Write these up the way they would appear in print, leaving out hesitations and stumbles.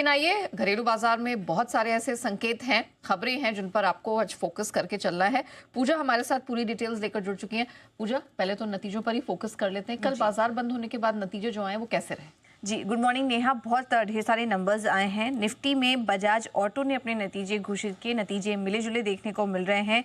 लेकिन आइए, घरेलू बाजार में बहुत सारे ऐसे संकेत हैं, खबरें हैं जिन पर आपको आज फोकस करके चलना है। पूजा हमारे साथ पूरी डिटेल्स लेकर जुड़ चुकी हैं। पूजा, पहले तो नतीजों पर ही फोकस कर लेते हैं। कल बाजार बंद होने के बाद नतीजे जो आए वो कैसे रहे? जी, गुड मॉर्निंग नेहा। बहुत ढेर सारे नंबर्स आए हैं। निफ्टी में बजाज ऑटो ने अपने नतीजे घोषित किए। नतीजे मिले जुले देखने को मिल रहे हैं।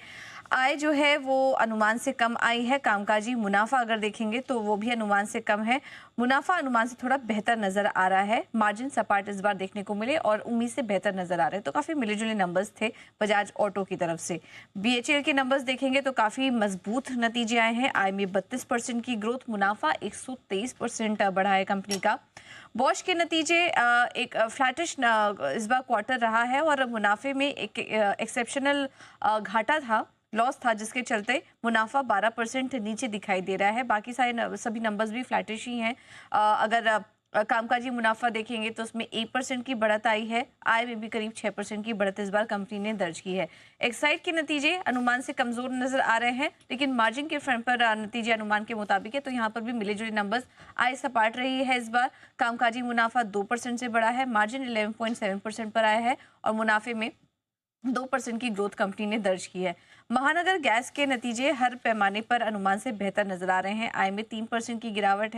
आय जो है वो अनुमान से कम आई है। कामकाजी मुनाफा अगर देखेंगे तो वो भी अनुमान से कम है। मुनाफा अनुमान से थोड़ा बेहतर नजर आ रहा है। मार्जिन सपाट इस बार देखने को मिले और उम्मीद से बेहतर नजर आ रहे हैं। तो काफी मिले जुले नंबर्स थे बजाज ऑटो की तरफ से। बीएचईएल के नंबर्स देखेंगे तो काफी मजबूत नतीजे आए हैं। आय में 32% की ग्रोथ, मुनाफा 123% बढ़ा है कंपनी का। बॉश के नतीजे एक फ्लैटिश इस बार क्वार्टर रहा है और मुनाफे में एक एक्सेप्शनल घाटा था, लॉस था, जिसके चलते मुनाफा 12% नीचे दिखाई दे रहा है। बाकी सारे सभी नंबर्स भी फ्लैटिश ही हैं। अगर कामकाजी मुनाफा देखेंगे तो उसमें 1% की बढ़त आई है। आय में भी करीब 6% की बढ़त इस बार कंपनी ने दर्ज की है। एक्साइड के नतीजे अनुमान से कमजोर नजर आ रहे हैं, लेकिन मार्जिन के फ्रंट पर नतीजे अनुमान के मुताबिक है, तो यहाँ पर भी मिले जुले नंबर्स। आय सपाट रही है इस बार। कामकाजी मुनाफा 2% से बढ़ा है। मार्जिन 11.7% पर आया है और मुनाफे में 2% की ग्रोथ कंपनी ने दर्ज की है। महानगर गैस के नतीजे हर पैमाने पर अनुमान से बेहतर नजर आ रहे हैं। आय में 3% की गिरावट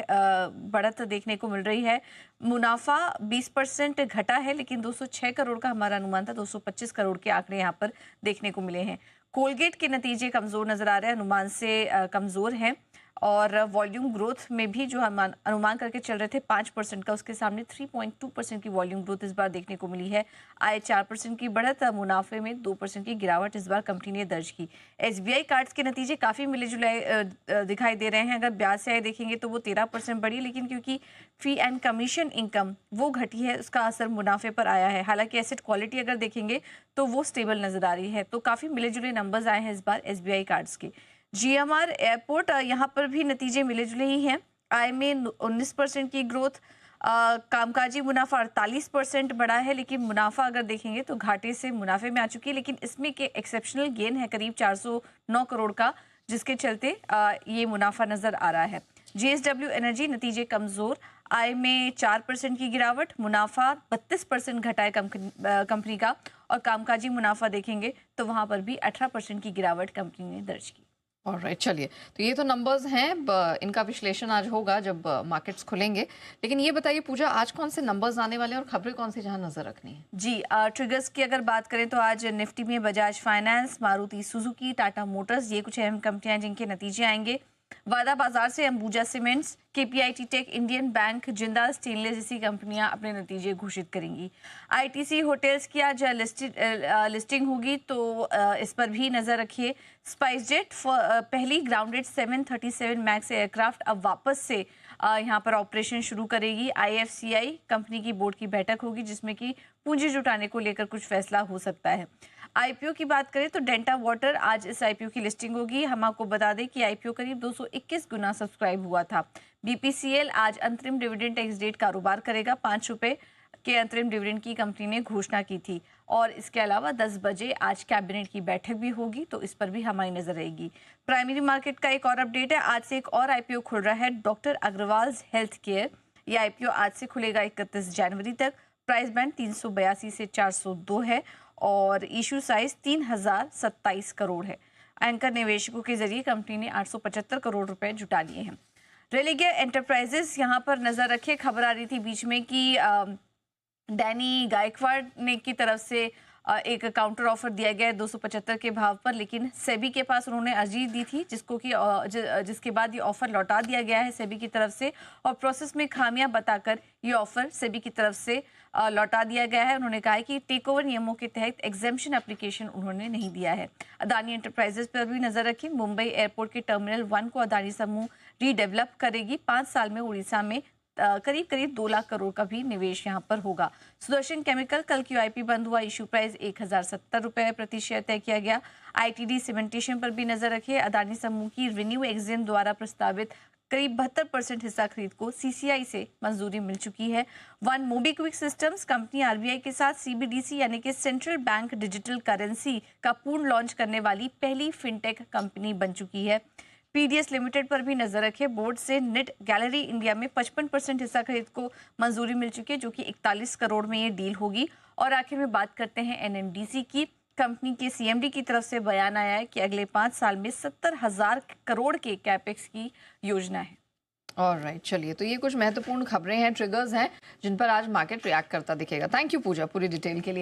बढ़त देखने को मिल रही है। मुनाफा 20% घटा है, लेकिन 206 करोड़ का हमारा अनुमान था, 225 करोड़ के आंकड़े यहाँ पर देखने को मिले हैं। कोलगेट के नतीजे कमजोर नजर आ रहे हैं, अनुमान से कमजोर हैं। और वॉल्यूम ग्रोथ में भी जो हम अनुमान करके चल रहे थे 5% का, उसके सामने 3.2% की वॉल्यूम ग्रोथ इस बार देखने को मिली है। आय 4% की बढ़त, मुनाफे में 2% की गिरावट इस बार कंपनी ने दर्ज की। एसबीआई कार्ड्स के नतीजे काफ़ी मिले जुले दिखाई दे रहे हैं। अगर ब्याज से आय देखेंगे तो वो 13% बढ़ी, लेकिन क्योंकि फी एंड कमीशन इनकम वो घटी है, उसका असर मुनाफे पर आया है। हालांकि एसेट क्वालिटी अगर देखेंगे तो वो स्टेबल नजर आ रही है। तो काफ़ी मिले जुले नंबर्स आए हैं इस बार एसबीआई कार्ड्स के। जीएमआर एयरपोर्ट, यहाँ पर भी नतीजे मिले जुले ही हैं। आय में 19% की ग्रोथ, कामकाजी मुनाफा 48% बढ़ा है, लेकिन मुनाफा अगर देखेंगे तो घाटे से मुनाफे में आ चुकी है। लेकिन इसमें के एक्सेप्शनल गेन है करीब 409 करोड़ का, जिसके चलते ये मुनाफा नजर आ रहा है। जेएसडब्ल्यू एनर्जी नतीजे कमजोर, आय में 4% की गिरावट, मुनाफा 32% घटा है कंपनी का। और कामकाजी मुनाफा देखेंगे तो वहां पर भी 18% की गिरावट कंपनी ने दर्ज की। ऑलराइट, चलिए, तो ये तो नंबर्स हैं। इनका विश्लेषण आज होगा जब मार्केट्स खुलेंगे। लेकिन ये बताइए पूजा, आज कौन से नंबर्स आने वाले हैं और खबरें कौन सी जहां नजर रखनी है? जी, ट्रिगर्स की अगर बात करें तो आज निफ्टी में Bajaj finance, Maruti Suzuki, Tata Motors, ये कुछ अहम कंपनियां जिनके नतीजे आएंगे। वादा बाजार से Ambuja cements, KPIT tech, Indian bank, Jindal stainless जैसी कंपनियां अपने नतीजे घोषित करेंगी। आईटीसी होटल्स की आज लिस्टिंग होगी, तो इस पर भी नजर रखिए। स्पाइसजेट पहली ग्राउंडेड 737 मैक्स एयरक्राफ्ट अब वापस से यहाँ पर ऑपरेशन शुरू करेगी। आईएफसीआई कंपनी की बोर्ड की बैठक होगी, जिसमें कि पूंजी जुटाने को लेकर कुछ फैसला हो सकता है। आईपीओ की बात करें तो डेंटा वाटर, आज इस आईपीओ की लिस्टिंग होगी। हम आपको बता दें कि आईपीओ करीब 221 गुना सब्सक्राइब हुआ था। बीपीसीएल आज अंतरिम डिविडेंड एक्स डेट कारोबार करेगा। 5 रुपए के अंतरिम डिविडेंड की कंपनी ने घोषणा की थी। और इसके अलावा 10 बजे आज कैबिनेट की बैठक भी होगी, तो इस पर भी हमारी नजर रहेगी। प्राइमरी मार्केट का एक और अपडेट है, आज से एक और आईपीओ खुल रहा है, डॉक्टर अग्रवाल हेल्थ केयर। ये आईपीओ आज से खुलेगा 31 जनवरी तक। प्राइस बैंड 382 से 402 है और इशू साइज 3027 करोड़ है। एंकर निवेशकों के जरिए कंपनी ने 875 करोड़ रुपए जुटा लिए हैं। रेलिगेयर एंटरप्राइजेस, यहाँ पर नजर रखिए। खबर आ रही थी बीच में कि डैनी गायकवाड़ ने की तरफ से एक काउंटर ऑफर दिया गया है 275 के भाव पर, लेकिन सेबी के पास उन्होंने अर्जी दी थी, जिसके बाद ये ऑफर लौटा दिया गया है सेबी की तरफ से। और प्रोसेस में खामियां बताकर ये ऑफर सेबी की तरफ से लौटा दिया गया है। उन्होंने कहा है कि टेक ओवर नियमों के तहत एग्जेम्पशन एप्लीकेशन उन्होंने नहीं दिया है। अदानी एंटरप्राइजेस पर भी नजर रखी। मुंबई एयरपोर्ट के टर्मिनल 1 को अदानी समूह रीडेवलप करेगी। 5 साल में उड़ीसा में करीब करीब 2 लाख करोड़ का भी निवेश यहां पर होगा। सुदर्शन केमिकल, कल क्यूआईपी बंद हुआ, इशू प्राइस 1070 रुपए प्रति शेयर तय किया गया। आईटीडी सीमेंटेशन पर भी नजर रखिए। अदानी समूह की रिन्यू एग्जिम द्वारा प्रस्तावित करीब 72% हिस्सा खरीद को सीसीआई से मंजूरी मिल चुकी है। One MobiKwik systems company RBI के साथ सीबीडीसी यानी कि सेंट्रल बैंक डिजिटल करेंसी का पूर्ण लॉन्च करने वाली पहली फिनटेक कंपनी बन चुकी है। पीडीएस लिमिटेड पर भी नजर रखें। बोर्ड से निट गैलरी इंडिया में 55% हिस्सा खरीद को मंजूरी मिल चुकी है, जो कि 41 करोड़ में ये डील होगी। और आखिर में बात करते हैं एनएमडीसी की। कंपनी के सीएमडी की तरफ से बयान आया है कि अगले 5 साल में 70,000 करोड़ के कैपेक्स की योजना है। ऑलराइट, चलिए, तो ये कुछ महत्वपूर्ण खबरें हैं, ट्रिगर्स हैं जिन पर आज मार्केट रिएक्ट करता दिखेगा। थैंक यू पूजा पूरी डिटेल के लिए।